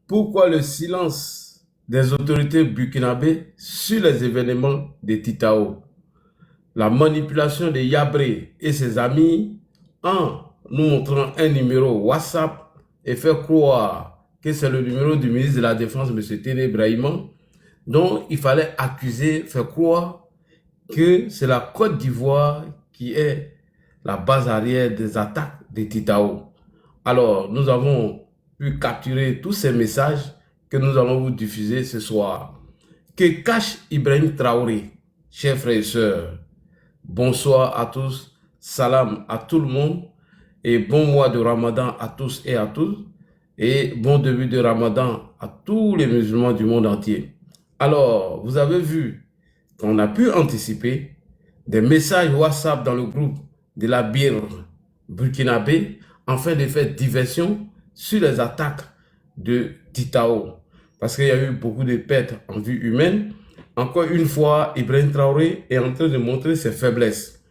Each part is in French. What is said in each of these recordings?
Pourquoi le silence des autorités burkinabées sur les événements de Titao? La manipulation de Yabré et ses amis en nous montrant un numéro WhatsApp et faire croire que c'est le numéro du ministre de la Défense, M. Téné Brahima, dont il fallait accuser, faire croire que c'est la Côte d'Ivoire qui est la base arrière des attaques de Titao. Alors, nous avons pu capturer tous ces messages que nous allons vous diffuser ce soir. Que cache Ibrahim Traoré, chers frères et sœurs? Bonsoir à tous, salam à tout le monde et bon mois de Ramadan à tous et à toutes et bon début de Ramadan à tous les musulmans du monde entier. Alors, vous avez vu qu'on a pu anticiper des messages WhatsApp dans le groupe de la BIR burkinabé afin de faire diversion sur les attaques de Titao. Parce qu'il y a eu beaucoup de pertes en vie humaine. Encore une fois, Ibrahim Traoré est en train de montrer ses faiblesses.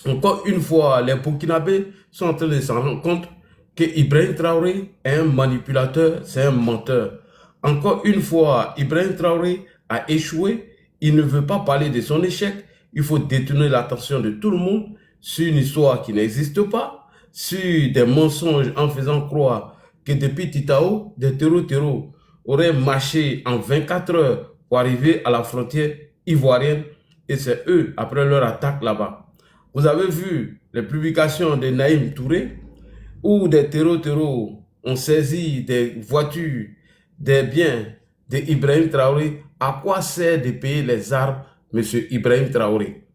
Encore une fois, les Burkinabés sont en train de se rendre compte que Ibrahim Traoré est un manipulateur, c'est un menteur. Encore une fois, Ibrahim Traoré a échoué. Il ne veut pas parler de son échec. Il faut détourner l'attention de tout le monde sur une histoire qui n'existe pas, sur des mensonges en faisant croire que depuis Titao, des terreaux auraient marché en 24 heures pour arriver à la frontière ivoirienne et c'est eux, après leur attaque là-bas. Vous avez vu les publications de Naïm Touré où des terreaux ont saisi des voitures, des biens d'Ibrahim Traoré. À quoi sert de payer les armes, M. Ibrahim Traoré?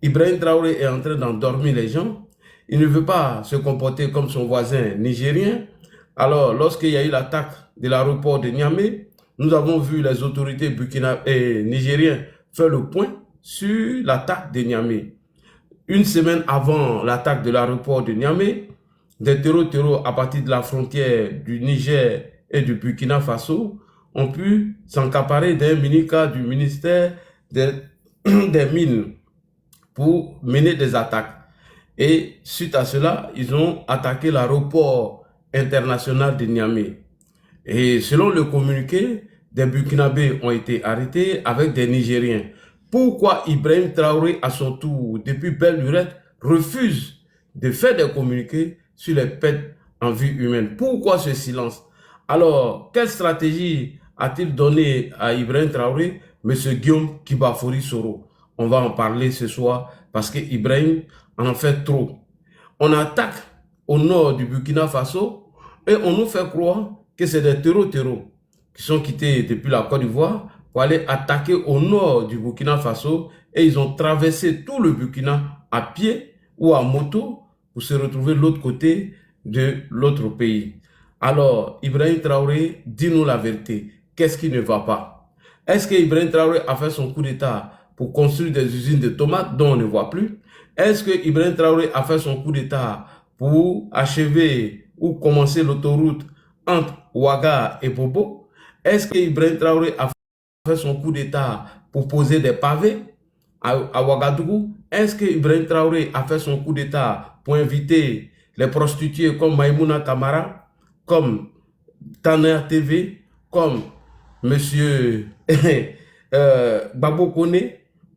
Ibrahim Traoré est en train d'endormir les gens. Il ne veut pas se comporter comme son voisin nigérien. Alors, lorsqu'il y a eu l'attaque de l'aéroport de Niamey, nous avons vu les autorités nigériennes faire le point sur l'attaque de Niamey. Une semaine avant l'attaque de l'aéroport de Niamey, des terreaux à partir de la frontière du Niger et du Burkina Faso ont pu s'encaparer d'un mini-car du ministère des Mines pour mener des attaques. Et suite à cela, ils ont attaqué l'aéroport international de Niamey. Et selon le communiqué, des Burkinabés ont été arrêtés avec des Nigériens. Pourquoi Ibrahim Traoré, à son tour, depuis belle lurette, refuse de faire des communiqués sur les pertes en vie humaine? Pourquoi ce silence? Alors, quelle stratégie a-t-il donné à Ibrahim Traoré, M. Guillaume Kibafori Soro? On va en parler ce soir parce que Ibrahim en fait trop. On attaque au nord du Burkina Faso et on nous fait croire que c'est des terreaux qui sont quittés depuis la Côte d'Ivoire pour aller attaquer au nord du Burkina Faso et ils ont traversé tout le Burkina à pied ou à moto pour se retrouver de l'autre côté de l'autre pays. Alors, Ibrahim Traoré, dis-nous la vérité. Qu'est-ce qui ne va pas? Est-ce que Ibrahim Traoré a fait son coup d'État pour construire des usines de tomates dont on ne voit plus? Est-ce que Ibrahim Traoré a fait son coup d'État pour achever ou commencer l'autoroute entre Ouaga et Bobo? Est-ce que Ibrahim Traoré a fait son coup d'État pour poser des pavés à Ouagadougou? Est-ce que Ibrahim Traoré a fait son coup d'État pour inviter les prostituées comme Maïmouna Kamara, comme Tanner TV, comme Monsieur Babo Kone?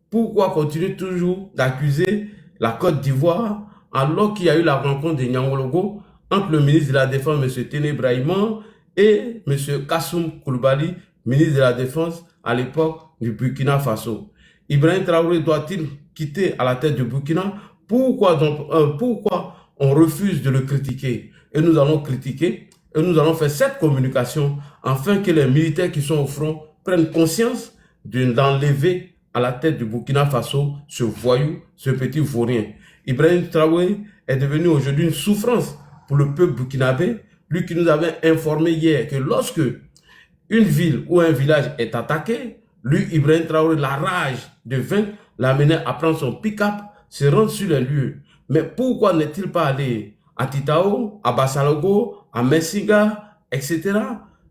Pourquoi continuer toujours d'accuser la Côte d'Ivoire alors qu'il y a eu la rencontre de Nyangologo entre le ministre de la Défense, M. Téné Brahima, et M. Kassoum Koulibaly, ministre de la Défense à l'époque du Burkina Faso? Ibrahim Traoré doit-il quitter à la tête du Burkina? Pourquoi on refuse de le critiquer? Et nous allons critiquer et nous allons faire cette communication afin que les militaires qui sont au front prennent conscience d'enlever à la tête du Burkina Faso ce voyou, ce petit vaurien. Ibrahim Traoré est devenu aujourd'hui une souffrance pour le peuple burkinabé, lui qui nous avait informé hier que lorsque une ville ou un village est attaqué, lui, Ibrahim Traoré, la rage de vaincre, l'amenait à prendre son pick-up, se rendre sur les lieux. Mais pourquoi n'est-il pas allé à Titao, à Bassalogo, à Messinga, etc.,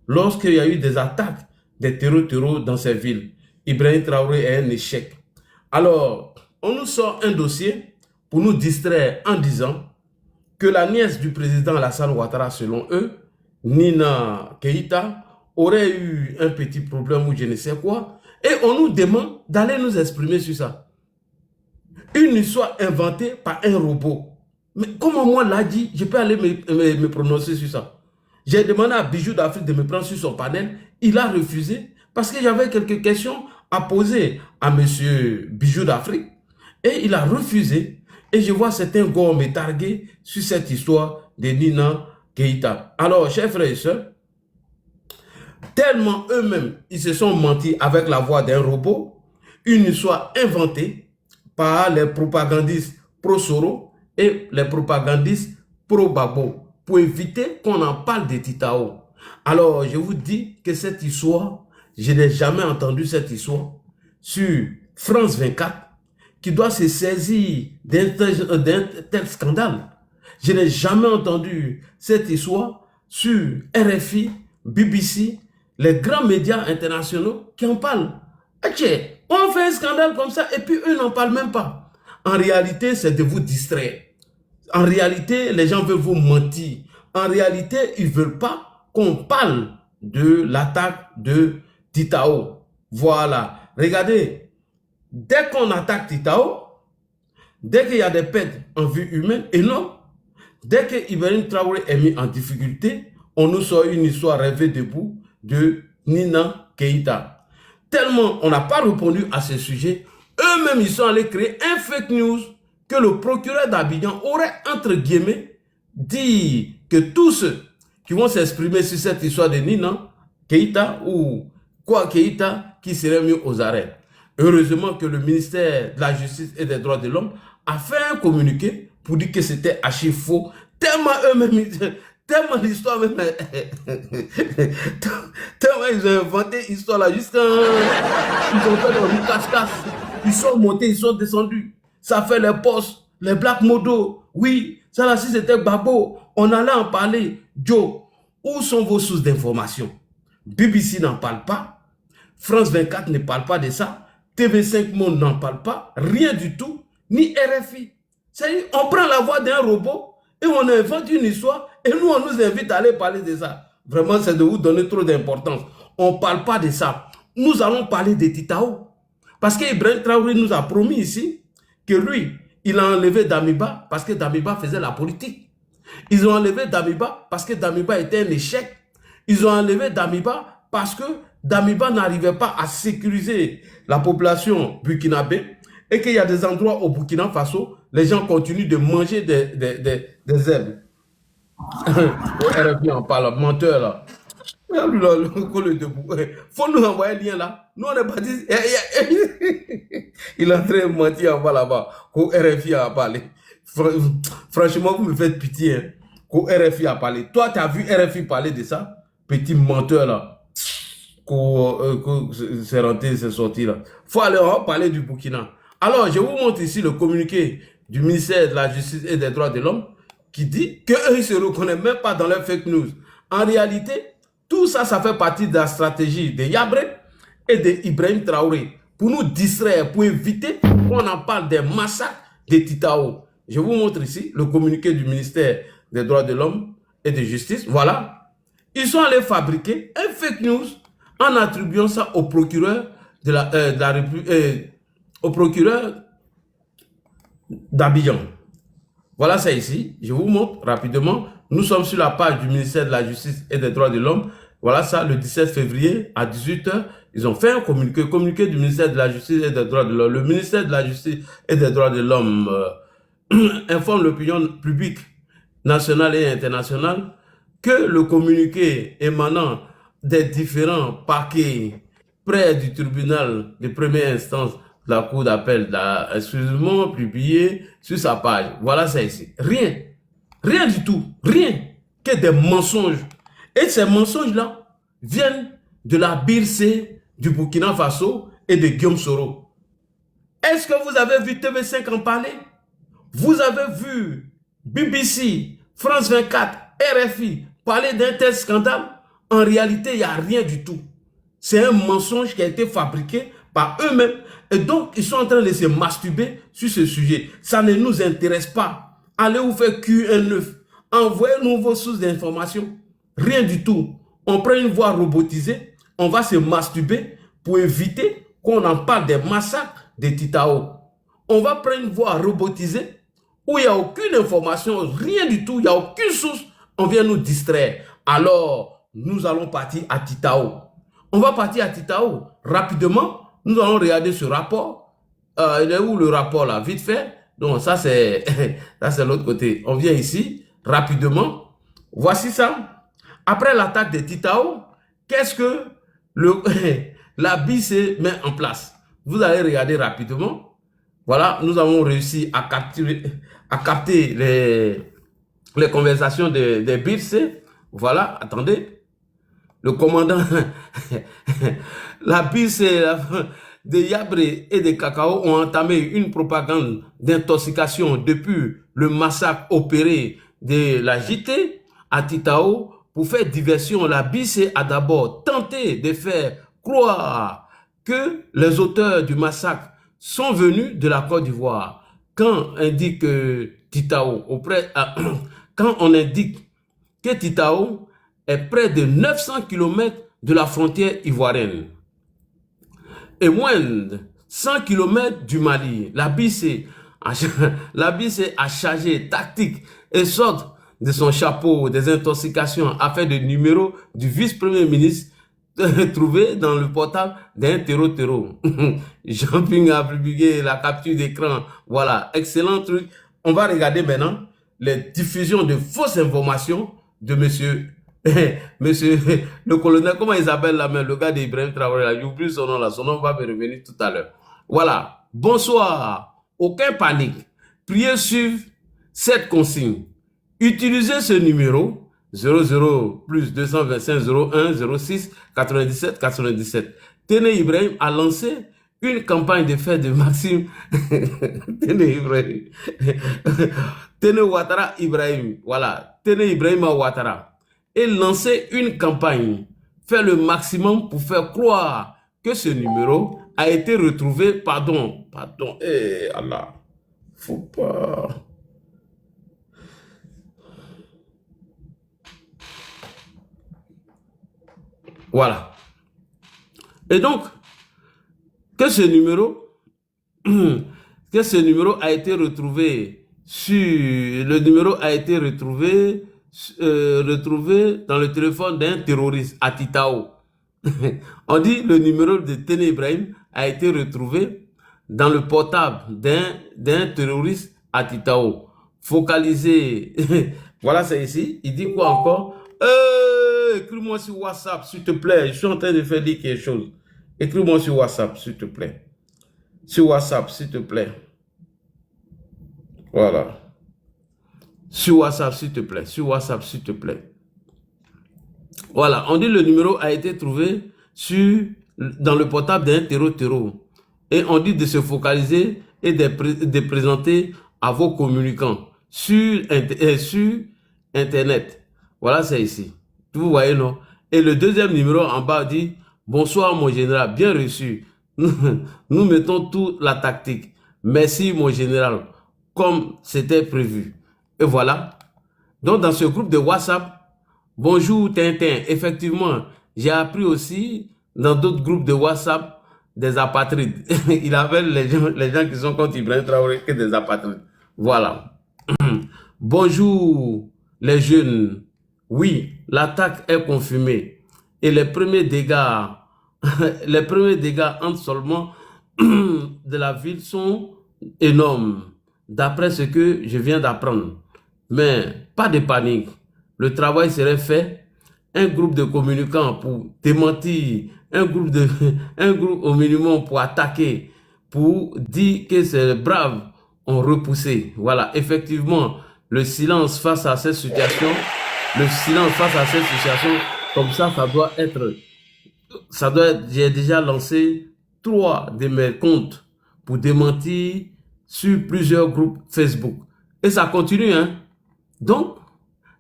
lorsqu'il y a eu des attaques des terreaux dans ces villes? Ibrahim Traoré est un échec. Alors, on nous sort un dossier pour nous distraire en disant que la nièce du président Alassane Ouattara, selon eux, Nina Keïta, aurait eu un petit problème ou je ne sais quoi, et on nous demande d'aller nous exprimer sur ça. Une histoire inventée par un robot. Mais comment moi l'a dit, je peux aller me prononcer sur ça. J'ai demandé à Bijou d'Afrique de me prendre sur son panel. Il a refusé parce que j'avais quelques questions à poser à monsieur Bijou d'Afrique. Et il a refusé. Et je vois certains gars me targuer sur cette histoire de Nina Keïta. Alors, chers frères et sœurs, tellement eux-mêmes, ils se sont mentis avec la voix d'un robot, une histoire inventée par les propagandistes pro-Soro et les propagandistes pro-Babo pour éviter qu'on en parle de Titao. Alors, je vous dis que cette histoire, je n'ai jamais entendu cette histoire sur France 24 qui doit se saisir d'un tel scandale. Je n'ai jamais entendu cette histoire sur RFI, BBC, les grands médias internationaux qui en parlent. On fait un scandale comme ça et puis eux n'en parlent même pas. En réalité, c'est de vous distraire. En réalité, les gens veulent vous mentir. En réalité, ils ne veulent pas qu'on parle de l'attaque de Titao. Voilà. Regardez, dès qu'on attaque Titao, dès qu'il y a des pertes en vie humaine, et non, dès que Ibrahim Traoré est mis en difficulté, on nous sort une histoire rêvée debout de Nina Keïta. Tellement on n'a pas répondu à ce sujet, eux-mêmes ils sont allés créer un fake news que le procureur d'Abidjan aurait, entre guillemets, dit que tous ceux qui vont s'exprimer sur cette histoire de Nina Keïta ou quoi Keïta qui serait mieux aux arrêts. Heureusement que le ministère de la Justice et des Droits de l'Homme a fait un communiqué pour dire que c'était archi faux, tellement eux-mêmes, tellement l'histoire même, tellement ils ont inventé l'histoire là, jusqu'à ils ont fait leur casse-casse, ils sont montés, ils sont descendus, ça fait les postes, les black modos, oui, ça là si c'était Babo, on allait en parler. Joe, où sont vos sources d'information? BBC n'en parle pas, France 24 ne parle pas de ça, TV5 Monde n'en parle pas, rien du tout, ni RFI. C'est-à-dire, on prend la voix d'un robot et on invente une histoire et nous, on nous invite à aller parler de ça. Vraiment, c'est de vous donner trop d'importance. On ne parle pas de ça. Nous allons parler de Titao. Parce qu'Ibrahim Traoré nous a promis ici que lui, il a enlevé Damiba parce que Damiba faisait la politique. Ils ont enlevé Damiba parce que Damiba était un échec. Ils ont enlevé Damiba parce que Damiba n'arrivait pas à sécuriser la population burkinabé et qu'il y a des endroits au Burkina Faso, les gens continuent de manger des herbes. Au RFI en parle, menteur là. Faut nous envoyer un lien là. Nous on est pas dit. Il est en train de mentir en bas là-bas. Qu'au RFI a parlé. Franchement, vous me faites pitié. Hein. Qu'au RFI a parlé. Toi, tu as vu RFI parler de ça? Petit menteur là. C'est rentré, c'est sorti là. Faut aller parler du Burkina. Alors, je vous montre ici le communiqué du ministère de la Justice et des Droits de l'Homme qui dit qu'eux, ils ne se reconnaissent même pas dans les fake news. En réalité, tout ça, ça fait partie de la stratégie de Yabré et de Ibrahim Traoré pour nous distraire, pour éviter qu'on en parle des massacres de Titao. Je vous montre ici le communiqué du ministère des Droits de l'Homme et de Justice. Voilà. Ils sont allés fabriquer un fake news en attribuant ça au procureur de la République, au procureur d'Abidjan. Voilà ça ici. Je vous montre rapidement. Nous sommes sur la page du ministère de la Justice et des Droits de l'Homme. Voilà ça, le 17 février à 18 h. Ils ont fait un communiqué du ministère de la Justice et des Droits de l'Homme. Le ministère de la Justice et des Droits de l'Homme informe l'opinion publique nationale et internationale que le communiqué émanant des différents parquets près du tribunal de première instance de la cour d'appel, excusez-moi, publié sur sa page. Voilà ça ici. Rien. Rien du tout. Rien que des mensonges. Et ces mensonges-là viennent de la BIRC du Burkina Faso et de Guillaume Soro. Est-ce que vous avez vu TV5 en parler? Vous avez vu BBC, France 24, RFI parler d'un tel scandale? En réalité, il n'y a rien du tout. C'est un mensonge qui a été fabriqué par eux-mêmes. Et donc, ils sont en train de se masturber sur ce sujet. Ça ne nous intéresse pas. Allez vous faire cuire un œuf. Envoyez-nous vos sources d'information. Rien du tout. on prend une voie robotisée, on va se masturber pour éviter qu'on en parle des massacres de Titao. On va prendre une voie robotisée où il n'y a aucune information, rien du tout, il n'y a aucune source, on vient nous distraire. Alors, nous allons partir à Titao. On va partir à Titao. Rapidement, nous allons regarder ce rapport. Il est où le rapport là? Vite fait. Donc, ça c'est l'autre côté. On vient ici, rapidement. Voici ça. Après l'attaque de Titao, qu'est-ce que la BIC met en place? Vous allez regarder rapidement. Voilà, nous avons réussi à capter les conversations des BIC. Voilà, attendez. Le commandant, la BIC de Yabré et de Cacao ont entamé une propagande d'intoxication depuis le massacre opéré de la JT à Titao. Pour faire diversion, la BIC a d'abord tenté de faire croire que les auteurs du massacre sont venus de la Côte d'Ivoire. Quand on indique que quand on indique que Titao est près de 900 km de la frontière ivoirienne et moins de 100 km du Mali, la BIC a chargé tactique et sort de son chapeau des intoxications afin de numéro du vice-premier ministre trouvé dans le portable d'un terreau. Jean-Ping a publié la capture d'écran. Voilà, excellent truc. On va regarder maintenant les diffusions de fausses informations de monsieur le colonel, comment il s'appelle là même, le gars d'Ibrahim Traoré, j'oublie son nom là, son nom va me revenir tout à l'heure. Voilà, bonsoir, aucun panique, priez suivre cette consigne. Utilisez ce numéro 00 plus 225 01 06 97 97. Téné Ibrahim a lancé une campagne de fête de Maxime Téné Ibrahim. Téné Ouattara Ibrahim. Voilà, Téné Ibrahim Ouattara. Et lancer une campagne, faire le maximum pour faire croire que ce numéro a été retrouvé, pardon, Allah, faut pas. Voilà. Et donc, que ce numéro a été retrouvé retrouvé dans le téléphone d'un terroriste à Titao. On dit le numéro de Téné Ibrahim a été retrouvé dans le portable d'un terroriste à Titao. Focalisé. Voilà, c'est ici. Il dit quoi encore? Écris-moi sur WhatsApp, s'il te plaît. Je suis en train de faire dire quelque chose. Écris-moi sur WhatsApp, s'il te plaît. Sur WhatsApp, s'il te plaît. Voilà. Sur WhatsApp, s'il te plaît. Sur WhatsApp, s'il te plaît. Voilà. On dit le numéro a été trouvé dans le portable d'un terreau. Et on dit de se focaliser et de présenter à vos communicants sur Internet. Voilà, c'est ici. Vous voyez, non? Et le deuxième numéro en bas dit « Bonsoir, mon général, bien reçu. Nous mettons toute la tactique. Merci, mon général, comme c'était prévu. » Et voilà. Donc, dans ce groupe de WhatsApp, bonjour Tintin. Effectivement, j'ai appris aussi dans d'autres groupes de WhatsApp des apatrides. Il appelle les gens qui sont contre Ibrahim Traoré que des apatrides. Voilà. Bonjour les jeunes. Oui, l'attaque est confirmée. Et les premiers dégâts entre seulement de la ville sont énormes, d'après ce que je viens d'apprendre. Mais pas de panique. Le travail serait fait. Un groupe de communicants pour démentir, un groupe au minimum pour attaquer, pour dire que ces braves ont repoussé. Voilà, effectivement, le silence face à cette situation, comme ça doit être, j'ai déjà lancé 3 de mes comptes pour démentir sur plusieurs groupes Facebook. Et ça continue, hein. Donc,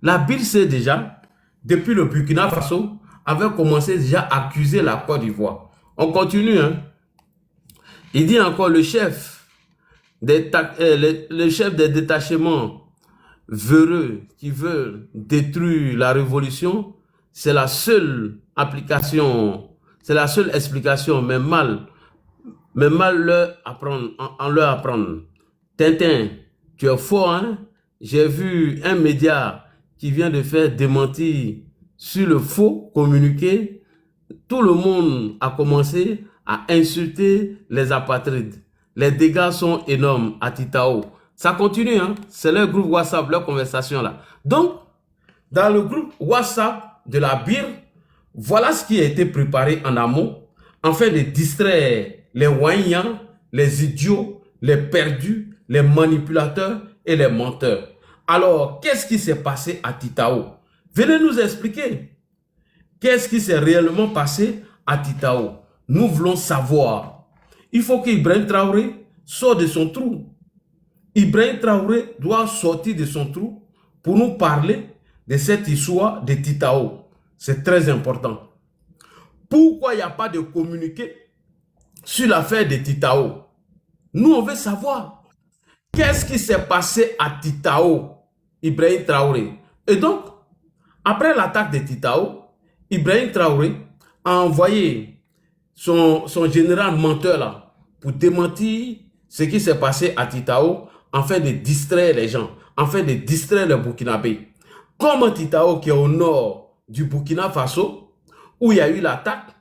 la BIC déjà, depuis le Burkina Faso, avait commencé déjà à accuser la Côte d'Ivoire. On continue, hein. Il dit encore le chef des détachements véreux qui veulent détruire la révolution c'est la seule application, c'est la seule explication, mais mal leur apprendre, en leur apprendre. Tintin, tu es fort, hein? J'ai vu un média qui vient de faire démentir sur le faux communiqué. Tout le monde a commencé à insulter les apatrides. Les dégâts sont énormes à Titao. Ça continue, hein? C'est leur groupe WhatsApp, leur conversation là. Donc, dans le groupe WhatsApp de la BIR, voilà ce qui a été préparé en amont, afin de distraire les voyants, les idiots, les perdus, les manipulateurs et les menteurs. Alors, qu'est-ce qui s'est passé à Titao? Venez nous expliquer. Qu'est-ce qui s'est réellement passé à Titao? Nous voulons savoir. Il faut qu'Ibrahim Traoré sorte de son trou. Ibrahim Traoré doit sortir de son trou pour nous parler de cette histoire de Titao. C'est très important. Pourquoi il n'y a pas de communiqué sur l'affaire de Titao? Nous, on veut savoir. Qu'est-ce qui s'est passé à Titao, Ibrahim Traoré? Et donc, après l'attaque de Titao, Ibrahim Traoré a envoyé son général menteur là pour démentir ce qui s'est passé à Titao afin de distraire les gens, afin de distraire les Burkinabés. Comme Titao qui est au nord du Burkina Faso, où il y a eu l'attaque,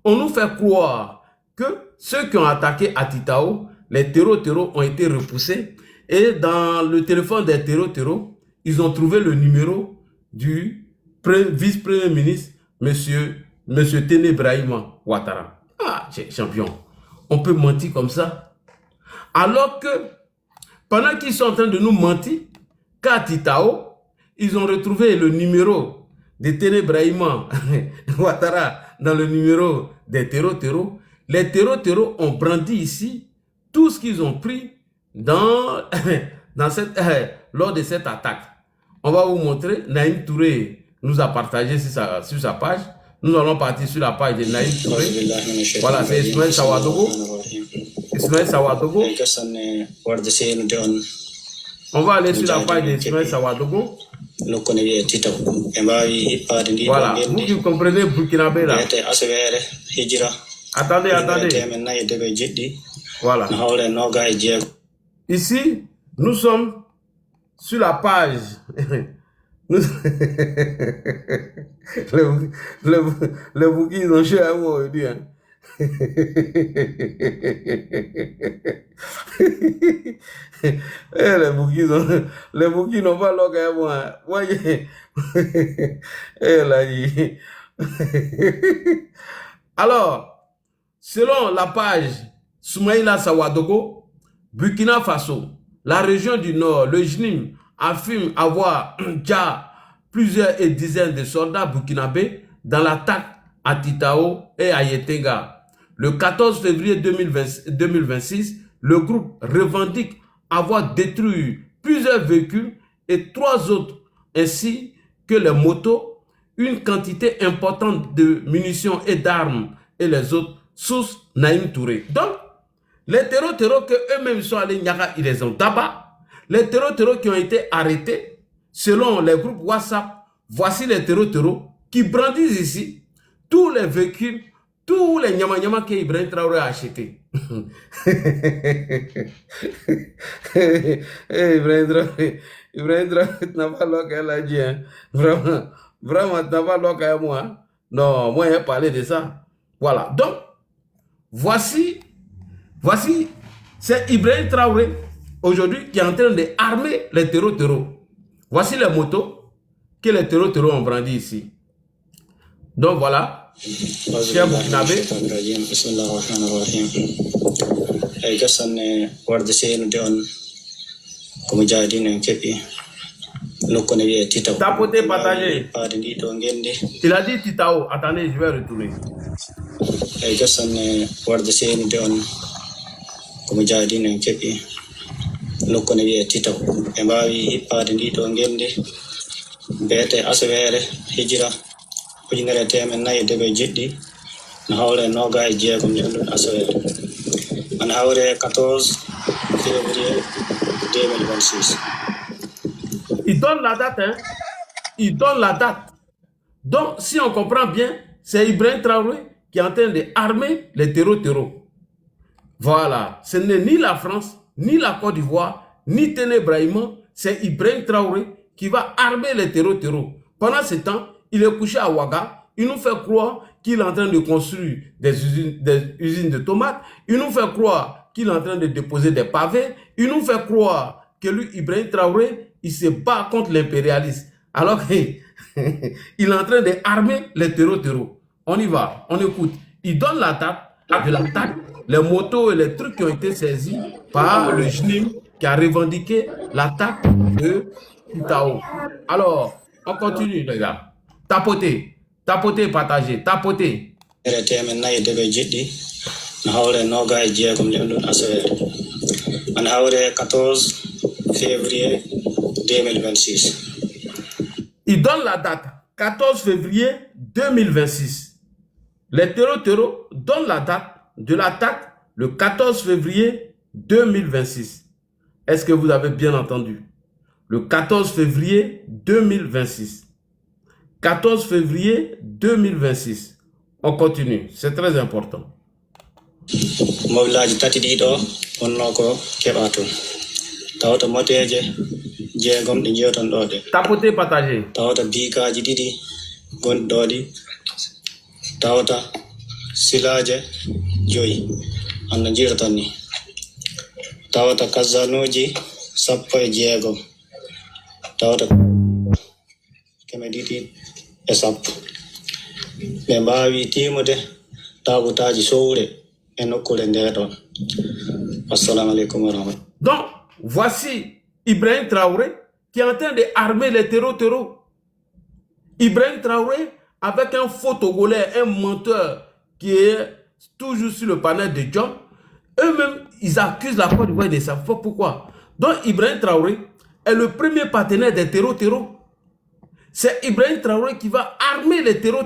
on nous fait croire que ceux qui ont attaqué à Titao, les terreaux ont été repoussés et dans le téléphone des terreaux, ils ont trouvé le numéro du vice-premier ministre, monsieur Téné Brahima Ouattara. Ah, champion, on peut mentir comme ça. Alors que, pendant qu'ils sont en train de nous mentir, qu'à Titao, ils ont retrouvé le numéro de Téné Brahima Ouattara dans le numéro des terreaux. Les terreaux ont brandi ici tout ce qu'ils ont pris lors de cette attaque. On va vous montrer. Naïm Touré nous a partagé sur sa page. Nous allons partir sur la page de Naïm Touré. Voilà, c'est Ismaël Sawadogo. Ismaël Sawadogo. On va aller sur la page d'Ismaël Sawadogo. Voilà, vous qui comprenez Burkinabé là. Attendez. Voilà. Ici, nous sommes sur la page. Le bouquin, ils ont joué à moi aujourd'hui. Hein. Les bouquins n'ont pas l'oc à moi. Voyez. Alors, selon la page Soumaïla Sawadogo, Burkina Faso, la région du Nord, le JNIM, affirme avoir déjà plusieurs dizaines de soldats burkinabés dans l'attaque à Titao et à Yetenga. Le 14 février 2026, le groupe revendique avoir détruit plusieurs véhicules et 3 autres, ainsi que les motos, une quantité importante de munitions et d'armes et les autres sous Naïm Touré. Donc, les terreaux que eux-mêmes sont allés Niaga, ils les ont tabac. Les terreaux qui ont été arrêtés, selon les groupes WhatsApp, voici les terreaux qui brandissent ici tous les véhicules, tous les nyama que Ibrahim Traoré a achetés. Ibrahim Traoré n'a pas l'oc à la dit. Vraiment, n'a pas l'oc à moi. Non, moi, j'ai parlé de ça. Voilà. Donc, voici, c'est Ibrahim Traoré aujourd'hui qui est en train d'armer les terreaux. Voici les motos que les terreaux ont brandi ici. Donc voilà, cher Burkinabé. Tapoter, partager. Il a dit Titao. Attendez, je vais retourner. Nokkone wiye Titaw ɓe mbawi hippade ndi ɗo gende mbiyete aswere hijira 1407 no hawre 26 ñalluɗo aswere ana hawre 14 février 2026. Il donne la date, hein. Il donne la date. Donc, si on comprend bien, c'est Ibrahim Traoré qui est en train d'armer les terreaux. Voilà, ce n'est ni la France, ni la Côte d'Ivoire, ni Téné Brahima, c'est Ibrahim Traoré qui va armer les terreaux. Pendant ce temps, il est couché à Ouaga, il nous fait croire qu'il est en train de construire des usines de tomates, il nous fait croire qu'il est en train de déposer des pavés, il nous fait croire que lui, Ibrahim Traoré, il se bat contre l'impérialisme. Alors qu'il est en train d'armer les terreaux. On y va, on écoute. Il donne la date de l'attaque, les motos et les trucs qui ont été saisis par le JNIM qui a revendiqué l'attaque de Titao. Alors, on continue, les gars. Tapotez, partagez, tapotez. On hawre 14 février 2026. Il donne la date 14 février 2026. Les terreaux donnent la date de l'attaque le 14 février 2026. Est-ce que vous avez bien entendu? Le 14 février 2026. 14 février 2026. On continue, c'est très important. Mobilaji tati ɗiɗo wonno ko keɓa toon tawata moteje jeegom ɗe jewtan ɗo ɗe tapoter partager tawata bikaji ɗiɗi gonɗi ɗo ɗi tawata silaje joyi anda jiratan ni tawata kasanuji sappo e jeegom tawata keme ɗiɗi e sappo ɓe mbawi timude tabutaji sowre. Donc, voici Ibrahim Traoré qui est en train d'armer les terreaux. Ibrahim Traoré avec un faux Togolais, un menteur qui est toujours sur le panel de John. Eux-mêmes, ils accusent la Côte d'Ivoire de ça. Pourquoi? Donc, Ibrahim Traoré est le premier partenaire des terreaux. C'est Ibrahim Traoré qui va armer les terreaux.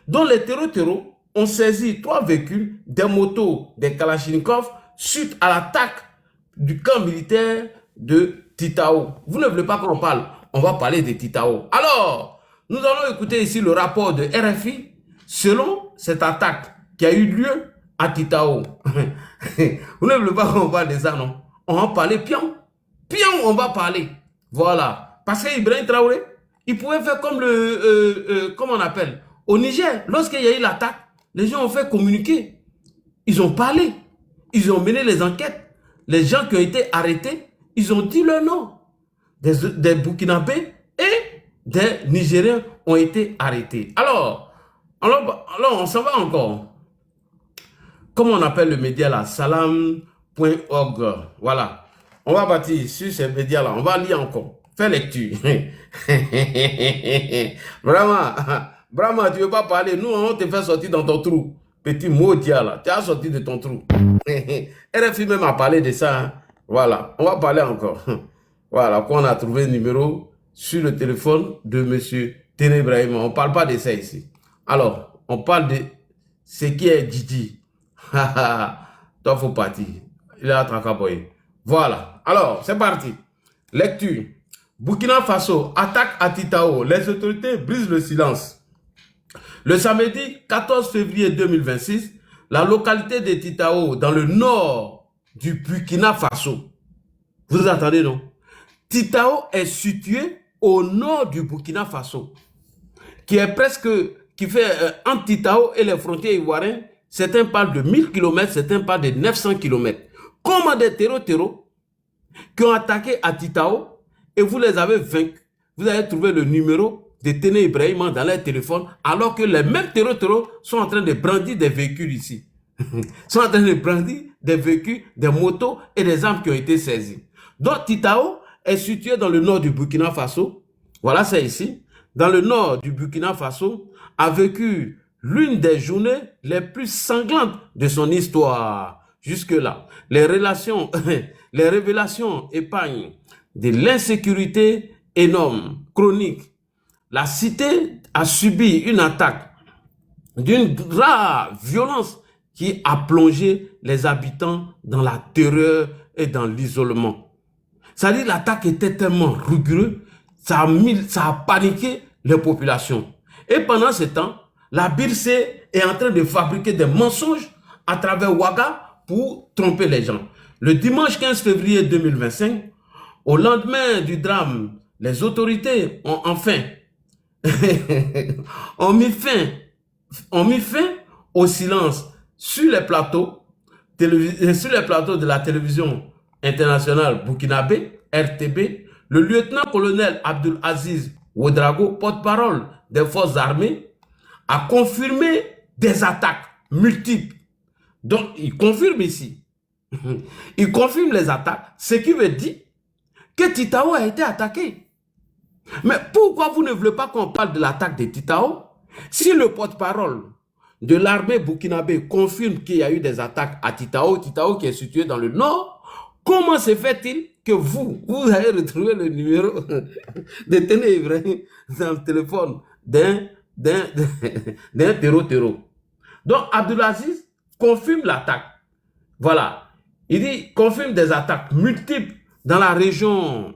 Donc, les terreaux ont saisi 3 véhicules, des motos, des Kalachnikov, suite à l'attaque du camp militaire de Titao. Vous ne voulez pas qu'on parle, on va parler de Titao. Alors, nous allons écouter ici le rapport de RFI selon cette attaque qui a eu lieu à Titao. Vous ne voulez pas qu'on parle de ça, non? On va parler pion, on va parler. Voilà. Parce que Ibrahim Traoré, il pouvait faire comme comment on appelle, au Niger, lorsqu'il y a eu l'attaque, les gens ont fait communiquer. Ils ont parlé. Ils ont mené les enquêtes. Les gens qui ont été arrêtés, ils ont dit leur nom. Des Burkinabés et des Nigériens ont été arrêtés. Alors on s'en va encore. Comment on appelle le média là? Salam.org. Voilà. On va partir sur ces médias là. On va lire encore. Fais lecture. Vraiment, tu ne veux pas parler. Nous, on te fait sortir dans ton trou. Petit maudit là. Tu as sorti de ton trou. RFI même a parlé de ça. Hein. Voilà. On va parler encore. Voilà. Qu'on a trouvé le numéro sur le téléphone de M. Téné Brahima. On ne parle pas de ça ici. Alors, on parle de ce qui est Didi. Toi, il faut partir. Il est à Trakaboye. Voilà. Alors, c'est parti. Lecture. Burkina Faso, attaque à Titao. Les autorités brisent le silence. Le samedi 14 février 2026, la localité de Titao, dans le nord du Burkina Faso. Vous attendez, non? Titao est situé au nord du Burkina Faso, qui fait entre Titao et les frontières ivoiriennes. Certains parlent de 1000 km, certains parlent de 900 km. Comme des terreaux qui ont attaqué à Titao et vous les avez vaincus. Vous avez trouvé le numéro de Téné Ibrahima dans leur téléphone, alors que les mêmes terreaux sont en train de brandir des véhicules ici. Sont en train de brandir des véhicules, des motos et des armes qui ont été saisies. Donc Titao est situé dans le nord du Burkina Faso. Voilà, c'est ici. Dans le nord du Burkina Faso, a vécu l'une des journées les plus sanglantes de son histoire. Jusque-là, les révélations épargnent de l'insécurité énorme, chronique. La cité a subi une attaque d'une rare violence qui a plongé les habitants dans la terreur et dans l'isolement. C'est-à-dire l'attaque était tellement rigoureuse, ça a paniqué les populations. Et pendant ce temps, la BIRC est en train de fabriquer des mensonges à travers Ouaga pour tromper les gens. Le dimanche 15 février 2025, au lendemain du drame, les autorités ont enfin ont mis fin au silence sur les plateaux de la télévision internationale burkinabé, RTB. Le lieutenant-colonel Abdul Aziz Ouedraogo, porte-parole des forces armées, a confirmé des attaques multiples. Donc, il confirme ici. Il confirme les attaques, ce qui veut dire que Titao a été attaqué. Mais pourquoi vous ne voulez pas qu'on parle de l'attaque de Titao? Si le porte-parole de l'armée burkinabé confirme qu'il y a eu des attaques à Titao, Titao qui est situé dans le nord, comment se fait-il que vous avez retrouvé le numéro de Téné Ibrahim dans le téléphone d'un terreau? Donc Abdulaziz confirme l'attaque. Voilà. Il dit, confirme des attaques multiples dans la région,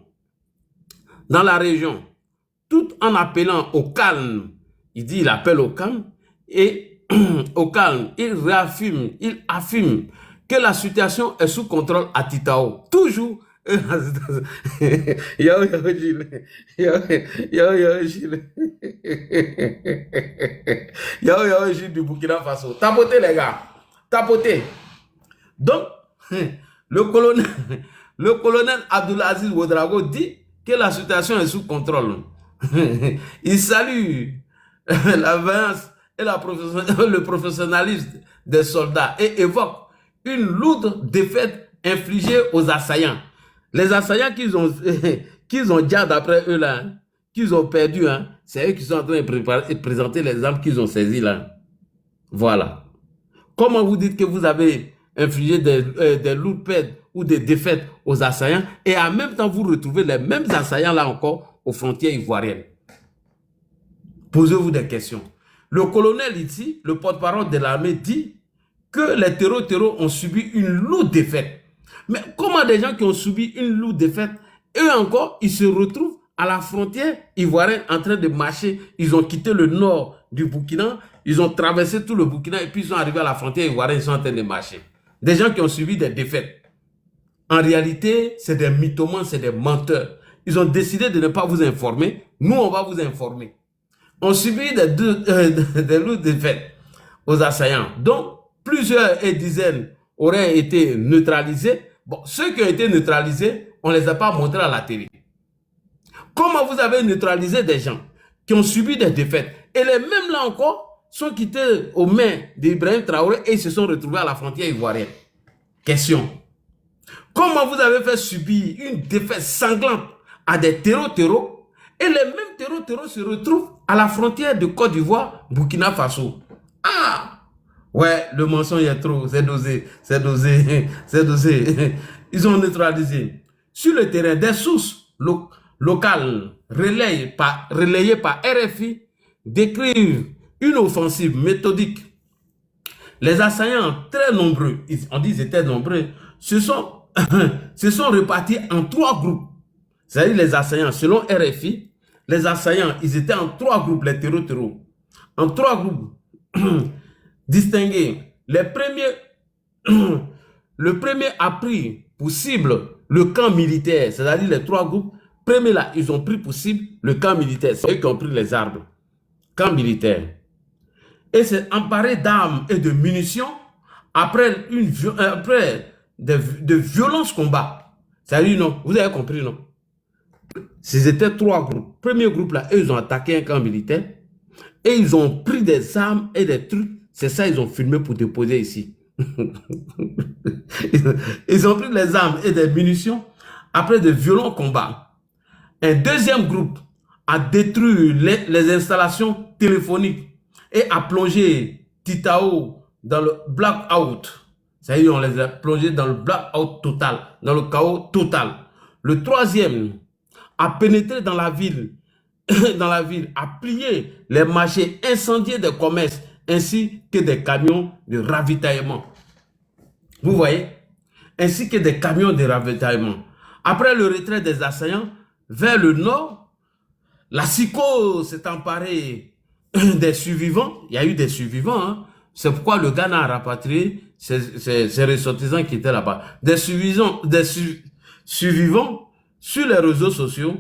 tout en appelant au calme. Il dit, il appelle au calme, et au calme, il affirme que la situation est sous contrôle à Titao. Toujours. Gilles du Burkina Faso. Tapotez les gars. Tapotez. Donc, le colonel Abdulaziz Ouedraogo dit que la situation est sous contrôle. Il salue la vaillance et le professionnalisme des soldats et évoque une lourde défaite infligée aux assaillants. Les assaillants qu'ils ont déjà, d'après eux, là, qu'ils ont perdu, hein, c'est eux qui sont en train de présenter les armes qu'ils ont saisies là. Voilà. Comment vous dites que vous avez infligé des lourdes pertes ou des défaites aux assaillants et en même temps vous retrouvez les mêmes assaillants là encore aux frontières ivoiriennes? Posez-vous des questions. Le colonel ici, le porte-parole de l'armée, dit que les terreaux ont subi une lourde défaite. Mais comment des gens qui ont subi une lourde défaite, eux encore, ils se retrouvent à la frontière ivoirienne en train de marcher? Ils ont quitté le nord du Burkina, ils ont traversé tout le Burkina et puis ils sont arrivés à la frontière ivoirienne, ils sont en train de marcher. Des gens qui ont subi des défaites. En réalité, c'est des mythomans, c'est des menteurs. Ils ont décidé de ne pas vous informer. Nous, on va vous informer. On subit des lourdes défaites aux assaillants. Donc, plusieurs dizaines auraient été neutralisés. Bon, ceux qui ont été neutralisés, on ne les a pas montrés à la télé. Comment vous avez neutralisé des gens qui ont subi des défaites et les mêmes là encore sont quittés aux mains d'Ibrahim Traoré et ils se sont retrouvés à la frontière ivoirienne? Question. Comment vous avez fait subir une défaite sanglante à des terreaux et les mêmes terreaux se retrouvent à la frontière de Côte d'Ivoire, Burkina Faso? Ah! Ouais, le mensonge est trop, c'est dosé. Ils ont neutralisé. Sur le terrain, des sources locales relayées par RFI décrivent une offensive méthodique. Les assaillants, très nombreux, on dit qu'ils étaient nombreux, se sont répartis en 3 groupes. C'est-à-dire les assaillants, selon RFI, les assaillants, ils étaient en 3 groupes, les terreaux. En 3 groupes distingués. Le premier a pris pour cible le camp militaire, c'est-à-dire les 3 groupes. Premier là, ils ont pris pour cible le camp militaire. C'est eux qui ont pris les armes. Camp militaire. Et s'est emparé d'armes et de munitions après de violents combats. C'est-à-dire, non, vous avez compris, non? C'était 3 groupes. Premier groupe là, eux, ils ont attaqué un camp militaire et ils ont pris des armes et des trucs. C'est ça, ils ont filmé pour déposer ici. Ils ont pris les armes et des munitions après de violents combats. Un deuxième groupe a détruit les installations téléphoniques et a plongé Titao dans le blackout. C'est-à-dire, on les a plongés dans le blackout total, dans le chaos total. Le troisième a pénétré dans la ville, a plié les marchés, incendié des commerces, ainsi que des camions de ravitaillement. Vous voyez? Ainsi que des camions de ravitaillement. Après le retrait des assaillants vers le nord, la psychose s'est emparée des survivants, il y a eu des survivants, hein. C'est pourquoi le Ghana a rapatrié ses ressortissants qui étaient là-bas. Survivants sur les réseaux sociaux,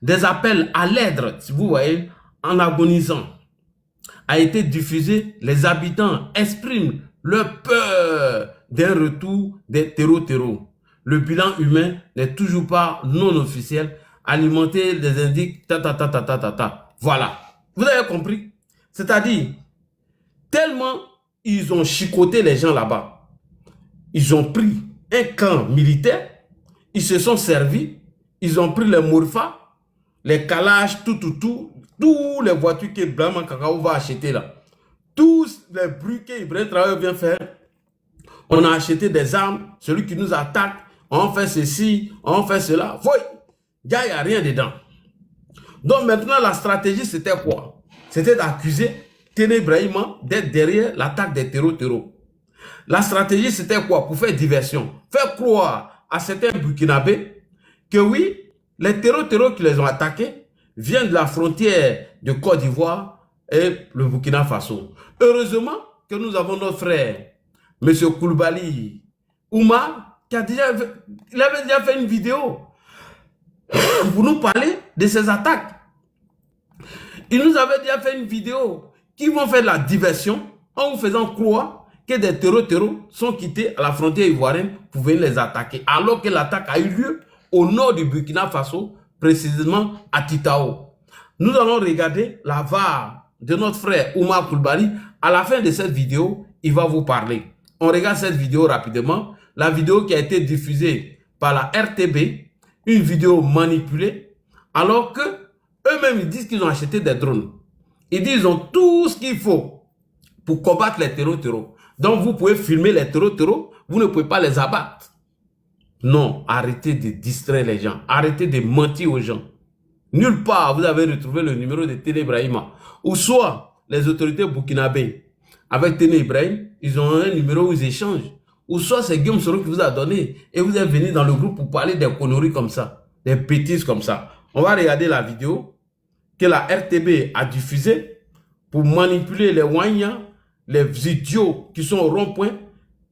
des appels à l'aide, si vous voyez, en agonisant, a été diffusé. Les habitants expriment leur peur d'un retour des terreaux. Le bilan humain n'est toujours pas non officiel. Alimenter les indiques, Voilà. Vous avez compris? C'est-à-dire, tellement ils ont chicoté les gens là-bas, ils ont pris un camp militaire, ils se sont servis, ils ont pris les morphas, les calages, tous les voitures que Brahma Kakao va acheter là, tous les bruits qu'Ibrahim Traoré vient faire, on a acheté des armes, celui qui nous attaque, on fait ceci, on fait cela, il n'y a rien dedans. Donc maintenant, la stratégie, c'était quoi? C'était d'accuser Téné Ibrahima d'être derrière l'attaque des terreaux. La stratégie, c'était quoi? Pour faire diversion. Faire croire à certains Burkinabés que oui, les terreaux qui les ont attaqués viennent de la frontière de Côte d'Ivoire et le Burkina Faso. Heureusement que nous avons notre frère, M. Koulibaly Oumar, il avait déjà fait une vidéo pour nous parler de ces attaques. Il nous avait déjà fait une vidéo qui vont faire de la diversion en vous faisant croire que des terreaux sont quittés à la frontière ivoirienne pour venir les attaquer. Alors que l'attaque a eu lieu au nord du Burkina Faso, précisément à Titao. Nous allons regarder la VAR de notre frère Oumar Koulibaly. À la fin de cette vidéo, il va vous parler. On regarde cette vidéo rapidement. La vidéo qui a été diffusée par la RTB, une vidéo manipulée, alors que eux-mêmes, ils disent qu'ils ont acheté des drones. Ils disent qu'ils ont tout ce qu'il faut pour combattre les terreaux. Donc, vous pouvez filmer les terreaux, vous ne pouvez pas les abattre. Non, arrêtez de distraire les gens. Arrêtez de mentir aux gens. Nulle part, vous avez retrouvé le numéro de Téné Ibrahima. Ou soit, les autorités burkinabées, avec Téné Ibrahim, ils ont un numéro où ils échangent. Ou soit, c'est Guillaume Soro qui vous a donné. Et vous êtes venu dans le groupe pour parler des conneries comme ça. Des bêtises comme ça. On va regarder la vidéo que la RTB a diffusée pour manipuler les Wanya, les idiots qui sont au rond-point.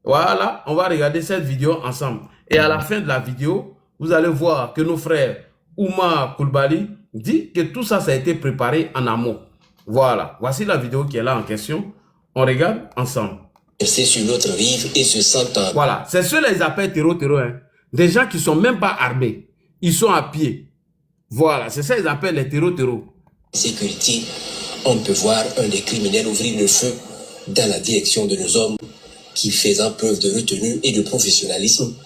Voilà, on va regarder cette vidéo ensemble. Et à la fin de la vidéo, vous allez voir que nos frères Oumar Koulibaly dit que tout ça, ça a été préparé en amont. Voilà, voici la vidéo qui est là en question. On regarde ensemble. C'est sur l'autre rive et se sentent... Voilà, c'est ceux les appels terreaux, hein. Des gens qui ne sont même pas armés. Ils sont à pied. Voilà, c'est ça qu'ils appellent les terreaux. Sécurité, on peut voir un des criminels ouvrir le feu dans la direction de nos hommes qui faisant preuve de retenue et de professionnalisme.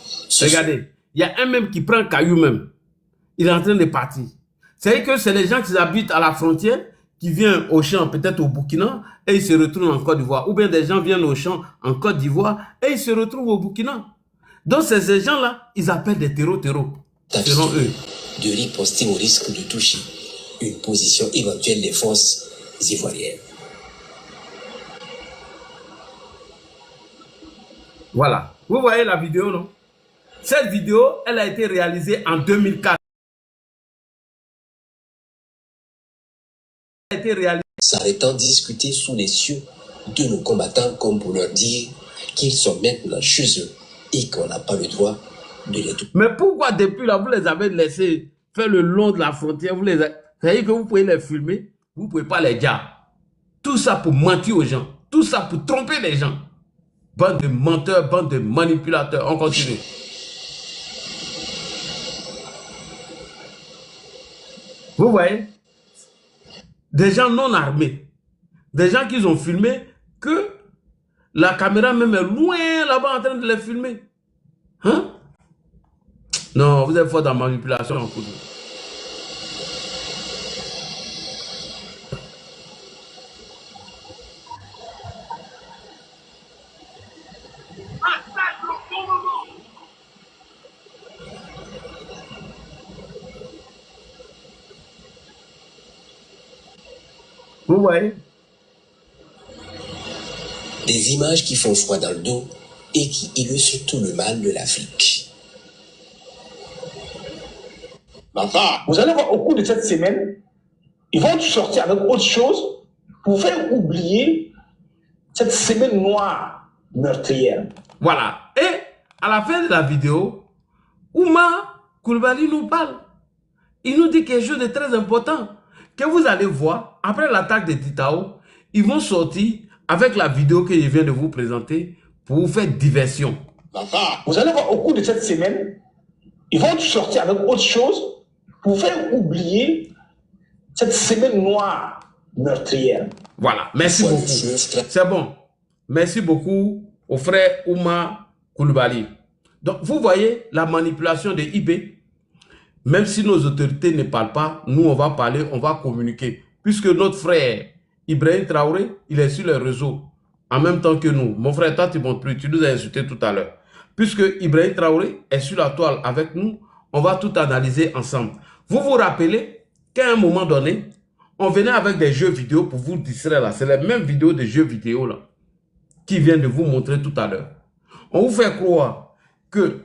Regardez, il y a un même qui prend un caillou même. Il est en train de partir. C'est que c'est les gens qui habitent à la frontière, qui viennent au champ, peut-être au Burkina, et ils se retrouvent en Côte d'Ivoire. Ou bien des gens viennent au champ en Côte d'Ivoire, et ils se retrouvent au Burkina. Donc ces gens-là, ils appellent des terreaux. Selon eux. De riposter au risque de toucher une position éventuelle des forces ivoiriennes. Voilà. Vous voyez la vidéo, non? Cette vidéo, elle a été réalisée en 2004. Elle a été réalisée. S'arrêtant discuter sous les cieux de nos combattants comme pour leur dire qu'ils sont maintenant chez eux et qu'on n'a pas le droit de les toucher. Mais pourquoi depuis là, vous les avez laissés faire le long de la frontière? C'est-à-dire que vous pouvez les filmer, vous ne pouvez pas les dire. Tout ça pour mentir aux gens. Tout ça pour tromper les gens. Bande de menteurs, bande de manipulateurs. On continue. Vous voyez? Des gens non armés. Des gens qui ont filmé que la caméra même est loin là-bas en train de les filmer. Hein? Non, vous êtes fort dans la manipulation en couteau. Vous voyez? Des images qui font froid dans le dos et qui illustrent tout le mal de l'Afrique. Vous allez voir au cours de cette semaine, ils vont sortir avec autre chose pouvait oublier cette semaine noire meurtrière. Voilà. Et à la fin de la vidéo, Ouma Coulibaly nous parle. Il nous dit quelque chose de très important que vous allez voir après l'attaque de Titao. Ils vont sortir avec la vidéo que je viens de vous présenter pour vous faire diversion. Vous allez voir au cours de cette semaine, ils vont sortir avec autre chose pour faire oublier cette semaine noire meurtrière. Voilà, merci beaucoup. C'est bon. Merci beaucoup au frère Ouma Coulibaly. Donc, vous voyez la manipulation de IB. Même si nos autorités ne parlent pas, nous, on va parler, on va communiquer. Puisque notre frère Ibrahim Traoré, il est sur les réseaux en même temps que nous. Mon frère, toi, tu montres plus, tu nous as insulté tout à l'heure. Puisque Ibrahim Traoré est sur la toile avec nous, on va tout analyser ensemble. Vous vous rappelez qu'à un moment donné, on venait avec des jeux vidéo pour vous distraire là. C'est la même vidéo de jeux vidéo là qui vient de vous montrer tout à l'heure. On vous fait croire que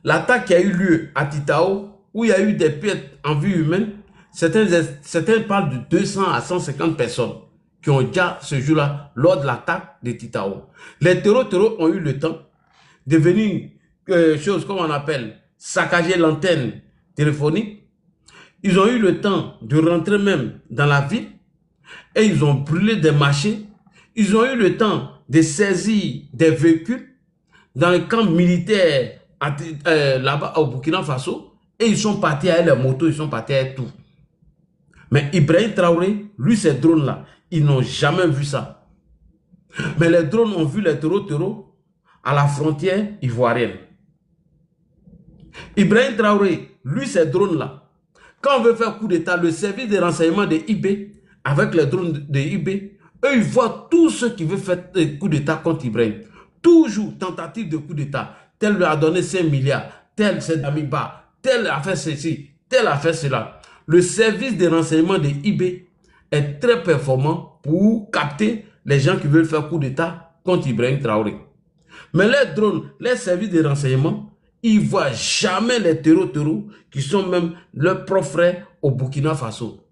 l'attaque qui a eu lieu à Titao, où il y a eu des pertes en vie humaine, certains parlent de 200 à 150 personnes qui ont déjà ce jour-là lors de l'attaque de Titao. Les terreaux ont eu le temps de venir, chose comme on appelle, saccager l'antenne téléphonique. Ils ont eu le temps de rentrer même dans la ville et ils ont brûlé des marchés. Ils ont eu le temps de saisir des véhicules dans le camp militaire là-bas au Burkina Faso. Et ils sont partis avec les motos, ils sont partis avec tout. Mais Ibrahim Traoré, lui, ces drones-là, ils n'ont jamais vu ça. Mais les drones ont vu les terreaux à la frontière ivoirienne. Ibrahim Traoré, lui, ces drones-là, quand on veut faire coup d'État, le service de renseignement de IB, avec les drones de IB, eux, ils voient tous ceux qui veulent faire coup d'État contre Ibrahim. Toujours tentative de coup d'État. Tel lui a donné 5 milliards, tel c'est Damiba, tel a fait ceci, tel a fait cela. Le service de renseignement de IB est très performant pour capter les gens qui veulent faire coup d'État contre Ibrahim Traoré. Mais les drones, les services de renseignement, ils ne voient jamais les terreaux qui sont même leurs propres frères au Burkina Faso.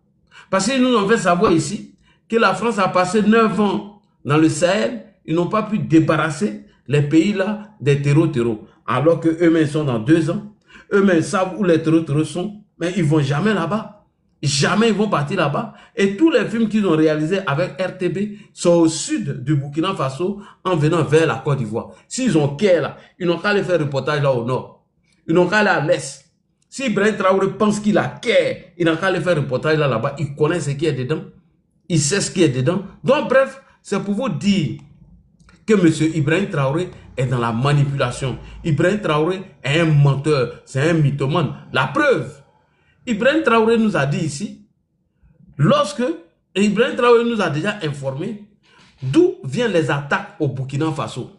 Parce qu'ils nous ont fait savoir ici que la France a passé 9 ans dans le Sahel, ils n'ont pas pu débarrasser les pays là des terreaux. Alors qu'eux-mêmes sont dans 2 ans. Eux-mêmes savent où les terreaux sont, mais ils ne vont jamais là-bas. Jamais ils vont partir là-bas. Et tous les films qu'ils ont réalisés avec RTB sont au sud du Burkina Faso en venant vers la Côte d'Ivoire. S'ils ont qu'à là, ils n'ont qu'à aller faire reportage là au nord. Ils n'ont qu'à aller à l'est. Si Ibrahim Traoré pense qu'il a qu'à, ils n'ont qu'à aller faire reportage là-bas. Ils connaissent ce qui est dedans. Ils savent ce qui est dedans. Donc bref, c'est pour vous dire que M. Ibrahim Traoré est dans la manipulation. Ibrahim Traoré est un menteur, c'est un mythomane. La preuve, Ibrahim Traoré nous a dit ici, Ibrahim Traoré nous a déjà informé d'où viennent les attaques au Burkina Faso.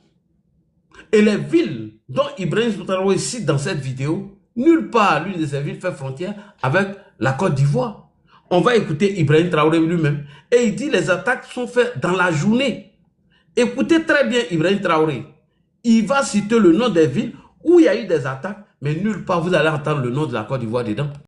Et les villes dont Ibrahim Traoré cite dans cette vidéo, nulle part l'une de ces villes fait frontière avec la Côte d'Ivoire. On va écouter Ibrahim Traoré lui-même et il dit les attaques sont faites dans la journée. Écoutez très bien Ibrahim Traoré. Il va citer le nom des villes où il y a eu des attaques, mais nulle part vous allez entendre le nom de la Côte d'Ivoire dedans.